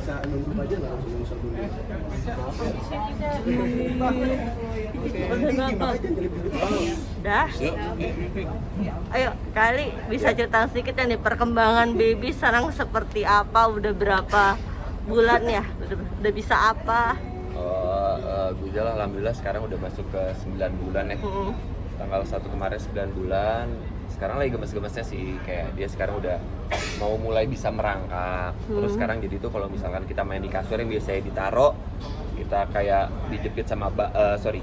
bisa nunggu aja nggak langsung nunggu dulu. Maaf ya. Udah. Ayo kali bisa cerita sedikit ya nih perkembangan baby sekarang seperti apa, udah berapa bulan ya, udah bisa apa? Gujal alhamdulillah sekarang udah masuk ke 9 bulan ya. Tanggal 1 kemarin 9 bulan. Sekarang lagi gemes-gemesnya sih, kayak dia sekarang udah mau mulai bisa merangkak. Terus sekarang jadi tuh kalau misalkan kita main di kasur yang biasanya ditaro, kita kayak dijepit sama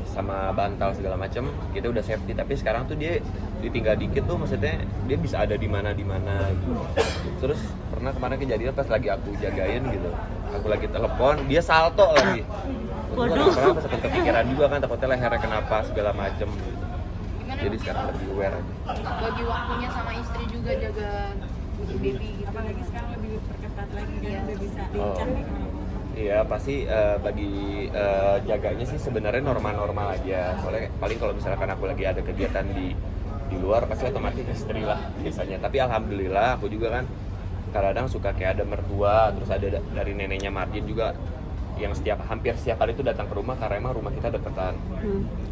sama bantal segala macem, kita udah safety. Tapi sekarang tuh dia ditinggal dikit tuh, maksudnya dia bisa ada di mana gitu. Terus pernah kemarin kejadian pas lagi aku jagain gitu, aku lagi telepon dia salto lagi. Waduh. Kenapa sempat kepikiran juga kan, takutnya lehernya kenapa segala macem gitu. Jadi sekarang lebih aware aja. Bagi waktunya sama istri juga jaga baby gitu. Apalagi sekarang lebih perketat lagi kan, udah bisa lincah nih kemana-mana. Iya pasti bagi jaganya sih sebenarnya normal-normal aja. Soalnya paling kalau misalkan aku lagi ada kegiatan di luar pasti otomatis istri lah biasanya. Tapi alhamdulillah aku juga kan kadang suka kayak ada mertua, terus ada dari neneknya Marjin juga yang hampir setiap hari itu datang ke rumah karena emang rumah kita deketan.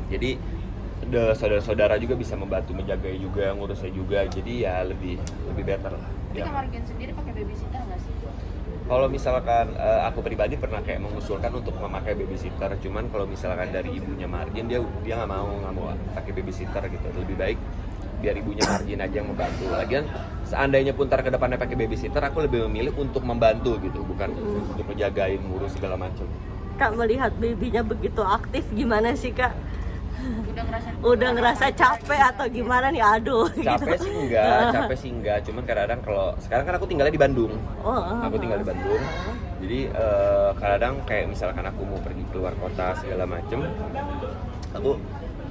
Jadi saudara-saudara juga bisa membantu menjaga juga, ngurusnya juga. Jadi ya lebih better lah. Tapi Marjin sendiri pakai babysitter nggak sih? Kalau misalkan aku pribadi pernah kayak mengusulkan untuk memakai babysitter, cuman kalau misalkan dari ibunya Marjin dia nggak mau pakai babysitter gitu. Lebih baik biar ibunya Marjin aja yang membantu. Lagian seandainya pun ntar ke depannya pakai babysitter, aku lebih memilih untuk membantu gitu, bukan untuk ngejagain, ngurus segala macam. Kak melihat babynya begitu aktif gimana sih Kak? Udah ngerasa capek atau gimana nih? Aduh. Capek sih enggak, cuman kadang-kadang kalau sekarang kan aku tinggalnya di Bandung. Aku tinggal di Bandung. Jadi kadang kayak misalkan aku mau pergi keluar kota segala macem, aku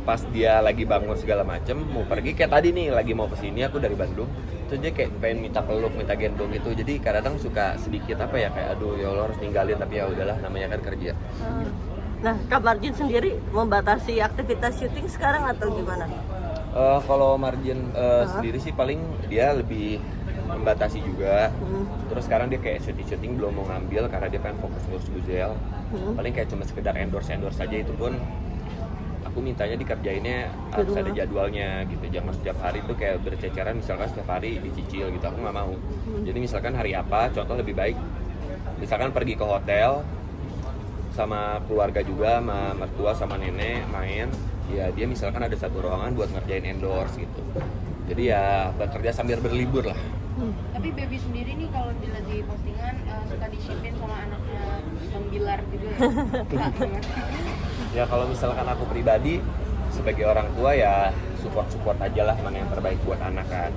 pas dia lagi bangun segala macem mau pergi, kayak tadi nih lagi mau kesini aku dari Bandung, terus dia kayak pengen minta peluk, minta gendong gitu. Jadi kadang suka sedikit apa ya, kayak aduh ya Allah harus ninggalin, tapi ya udahlah namanya kan kerja. Nah, Kak Marjin sendiri membatasi aktivitas syuting sekarang atau gimana? Kalau Marjin sendiri sih paling dia lebih membatasi juga. Terus sekarang dia kayak syuting belum mau ngambil karena dia pengen fokus ngurus Guzel. Paling kayak cuma sekedar endorse saja, itu pun aku mintanya dikerjainnya harus ada jadwalnya gitu. Jangan setiap hari tuh kayak berceceran, misalkan setiap hari dicicil gitu, aku nggak mau. Jadi misalkan hari apa, contoh lebih baik misalkan pergi ke hotel sama keluarga juga, sama mertua sama nenek main, ya dia misalkan ada satu ruangan buat ngerjain endorse gitu. Jadi ya bekerja sambil berlibur lah. Tapi baby sendiri nih kalau dilihat di postingan suka disipin sama anaknya Bang Bilar juga ya. Ya kalau misalkan aku pribadi sebagai orang tua ya support aja lah mana yang terbaik buat anak kan.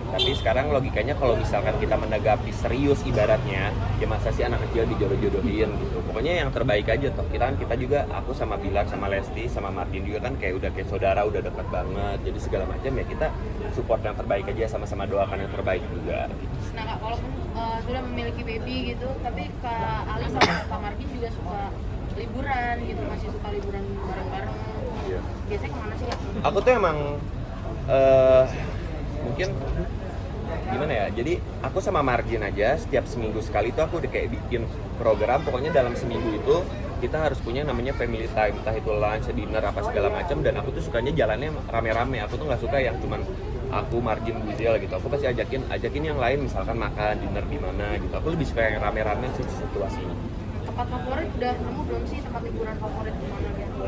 Tapi sekarang logikanya kalau misalkan kita menanggapi serius ibaratnya, ya masa sih anak kecil dijodoh-jodohin gitu. Pokoknya yang terbaik aja toh. Kita juga, aku sama Bilar, sama Lesti, sama Martin juga kan kayak udah kayak saudara, udah dekat banget. Jadi segala macam ya kita support yang terbaik aja, sama-sama doakan yang terbaik juga gitu. Nah Kak, walaupun sudah memiliki baby gitu, tapi Kak Ali sama Kak Martin juga suka liburan gitu, masih suka liburan bareng-bareng. Iya. Biasanya kemana sih Kak? Aku tuh emang mungkin gimana ya, jadi aku sama Marjin aja setiap seminggu sekali tuh aku udah kayak bikin program, pokoknya dalam seminggu itu kita harus punya namanya family time, entah itu lunch, dinner, apa segala macam. Dan aku tuh sukanya jalannya rame-rame, aku tuh nggak suka yang cuman aku, Marjin, Guzel gitu. Aku pasti ajakin yang lain, misalkan makan dinner di mana gitu. Aku lebih suka yang rame-rame sih situasinya. Tempat favorit udah nemu belum sih, tempat liburan favorit di mana gitu?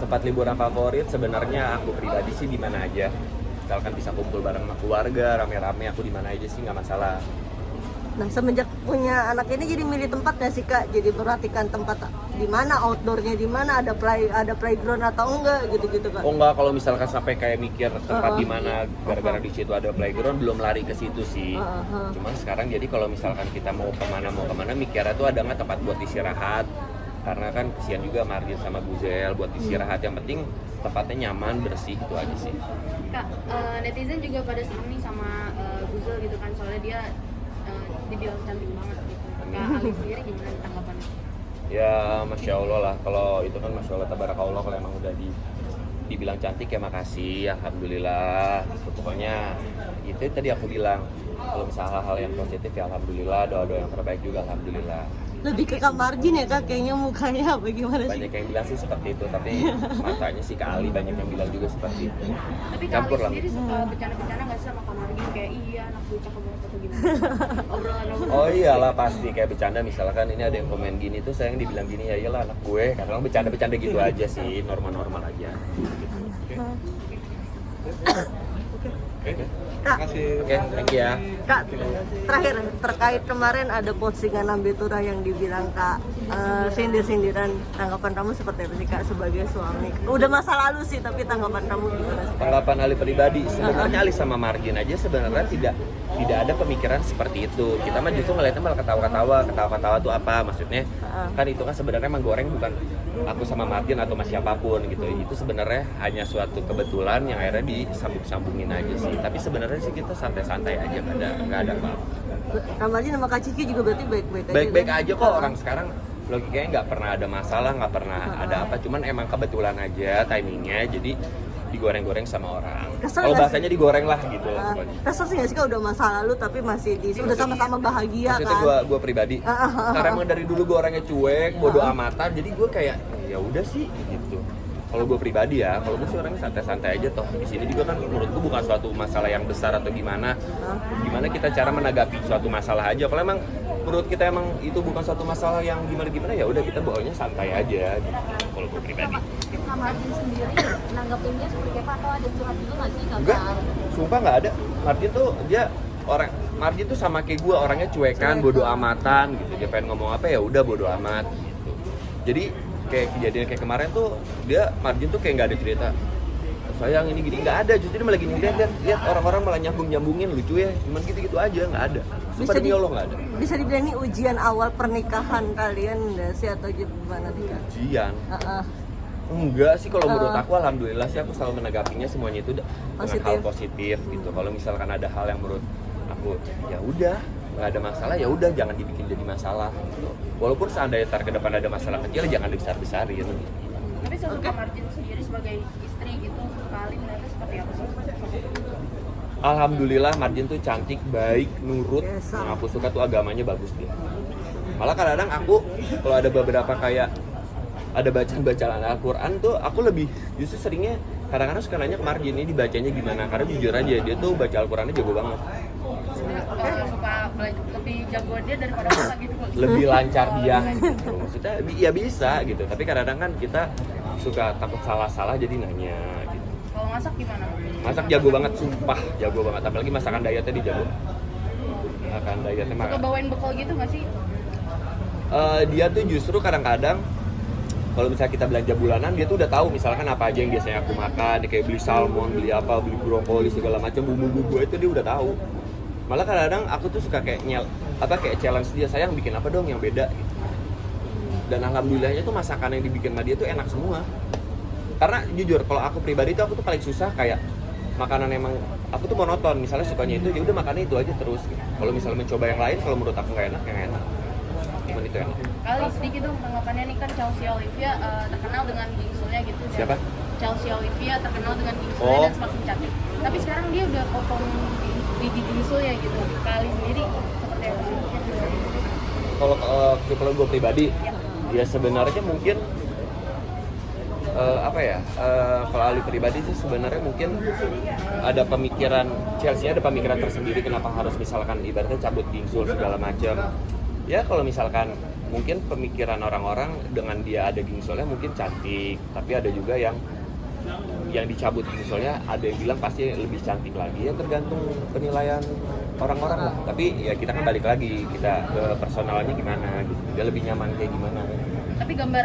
Tempat liburan favorit sebenarnya aku pribadi sih di mana aja. Misalkan bisa kumpul bareng sama keluarga, rame-rame, aku di mana aja sih nggak masalah. Nah, semenjak punya anak ini jadi milih tempat nggak sih Kak? Jadi perhatikan tempat di mana, outdoornya di mana, ada playground atau enggak gitu-gitu Kak? Oh enggak, kalau misalkan sampai kayak mikir tempat di mana gara-gara di situ ada playground, belum lari ke situ sih. Cuman sekarang jadi kalau misalkan kita mau kemana mikirnya tuh ada nggak tempat buat istirahat. Karena kan kesian juga Marjin sama Guzel buat istirahat. Yang penting tempatnya nyaman, bersih, itu aja sih. Kak, netizen juga pada seneng nih sama Guzel gitu kan, soalnya dia dibilang cantik banget gitu. Kak Ali sendiri gimana tanggapannya? Ya Masya Allah lah, kalau itu kan Masya Allah tabarakallah, kalau emang udah dibilang cantik ya makasih, alhamdulillah. Pokoknya itu tadi aku bilang, kalau misalnya hal-hal yang positif ya alhamdulillah, doa-doa yang terbaik juga alhamdulillah. Lebih ke Kak Marjin ya Kak, kayaknya mukanya apa gimana sih? Banyak yang bilang sih seperti itu, tapi matanya sih kali banyak yang bilang juga seperti itu. Tapi Kak Campur Ali lah. sendiri suka bercanda-bercanda nggak sih sama Kak Margin kayak iya anak gue cakep banget atau gimana? Obrolan-obrolan. Oh iyalah pasti kayak bercanda, misalkan ini ada yang komen gini tuh sayang dibilang gini ya iyalah anak gue, kadang bercanda-bercanda gitu aja sih, normal-normal aja. Kak, Oke, thank you ya. Kak, terakhir terkait kemarin ada postingan Nambe Turah yang dibilang Kak sindir-sindiran, tanggapan kamu seperti apa sih Kak sebagai suami? Udah masa lalu sih, tapi tanggapan kamu gimana sih? Tanggapan Ali pribadi, sebenarnya Ali sama Margin aja sebenarnya tidak ada pemikiran seperti itu. Kita mah justru ngeliatnya malah ketawa-ketawa tuh apa maksudnya? Kan itu kan sebenarnya emang goreng bukan aku sama Margin atau sama siapapun gitu. Itu sebenarnya hanya suatu kebetulan yang akhirnya disambung-sambungin aja sih. Tapi sebenarnya sih kita santai-santai aja, nggak ada apa-apa. Kak Marjin sama Kak Ciki juga berarti baik-baik aja? Baik-baik kan? aja kok, orang sekarang logikanya nggak pernah ada masalah, nggak pernah ada apa, cuman emang kebetulan aja timingnya jadi digoreng-goreng sama orang. Kesel Kalau nggak bahasanya digoreng lah gitu. Kesel sih nggak sih Kak udah masa lalu tapi masih udah sama-sama bahagia Maksudnya kan? gue pribadi, karena emang dari dulu gue orangnya cuek, bodoh amatan, jadi gue kayak ya udah sih gitu. Kalau gue pribadi ya, kalau gue sih orangnya santai-santai aja toh. Di sini juga kan menurut gue bukan suatu masalah yang besar atau gimana. Gimana kita cara menanggapi suatu masalah aja. Kalau emang menurut kita emang itu bukan suatu masalah yang gimana ya udah kita bawanya santai aja gitu. Kalau gue pribadi. Kak Marjin sendiri nanggapinnya seperti apa atau ada curhat dulu nggak sih Enggak, sumpah nggak ada. Margin tuh sama kayak gue, orangnya cuekan, bodoh amatan gitu. Dia pengen ngomong apa ya udah bodoh amat gitu. Jadi kayak kejadian kayak kemarin tuh Margin tuh kayak nggak ada cerita sayang ini gini, nggak ada, justru dia malah gini lihat orang-orang malah nyambungin lucu ya, cuman gitu aja, nggak ada. Sumpah demi Allah nggak ada. Bisa dibilang ini ujian awal pernikahan kalian nggak sih atau gimana nih Kak? Ujian? Enggak sih, kalau menurut aku alhamdulillah sih aku selalu menanggapinya semuanya itu dengan hal positif gitu. Kalau misalkan ada hal yang menurut aku ya udah nggak ada masalah, ya udah jangan dibikin jadi masalah gitu. Walaupun seandainya ntar ke depan ada masalah kecil jangan dibesar-besarin. Tapi sosok Kak Margin sendiri sebagai istri gitu, Kak Ali melihatnya seperti apa sih? Alhamdulillah Margin tuh cantik, baik, nurut. Yang aku suka tuh agamanya bagus dia. Malah kadang-kadang aku kalau ada beberapa kayak ada bacaan Al-Quran tuh aku lebih justru seringnya kadang-kadang suka nanya ke Margin ini dibacanya gimana, karena jujur aja dia tuh baca Al-Qurannya jago banget. Suka lebih jagoan dia daripada kita gitu. Lebih lancar dia gitu. Maksudnya ya bisa gitu, tapi kadang-kadang kan kita suka takut salah-salah jadi nanya gitu. Kalau masak gimana? Masak jago banget, sumpah jago banget, apalagi masakan dietnya dia jago. Masakan dietnya mah. Suka bawain bekal gitu nggak sih? Dia tuh justru kadang-kadang kalau misalnya kita belanja bulanan, dia tuh udah tahu misalkan apa aja yang biasanya aku makan, kayak beli salmon, beli brokoli segala macam bumbu-bumbu itu dia udah tahu. Malah kadang-kadang aku tuh suka kayak challenge dia, sayang bikin apa dong yang beda gitu. Dan alhamdulillahnya tuh masakan yang dibikin sama dia tuh enak semua. Karena jujur kalau aku pribadi tuh aku tuh paling susah kayak makanan emang aku tuh monoton, misalnya sukanya itu ya udah makannya itu aja terus gitu. Kalau misalnya mencoba yang lain, kalau menurut aku nggak enak, yang enak. Cuman itu enak. Kali sedikit dong tanggapannya nih, kan Chelsea Olivia terkenal dengan bingsulnya gitu. Siapa? Chelsea Olivia terkenal dengan bingsulnya dan semakin cantik. Tapi sekarang dia udah potong gigi bingsulnya gitu. Kali sendiri seperti apa sih? Kalau gue pribadi, ya sebenarnya mungkin kalau Ali pribadi sih sebenarnya mungkin ada pemikiran Chelsea ada pemikiran tersendiri kenapa harus misalkan ibaratnya cabut bingsul segala macam. Ya kalau misalkan mungkin pemikiran orang-orang dengan dia ada gingsulnya mungkin cantik, tapi ada juga yang dicabut gingsulnya ada yang bilang pasti lebih cantik lagi, ya tergantung penilaian orang-orang lah. Tapi ya kita kan balik lagi kita ke personalnya gimana gitu, dia lebih nyaman kayak gimana. Tapi gambar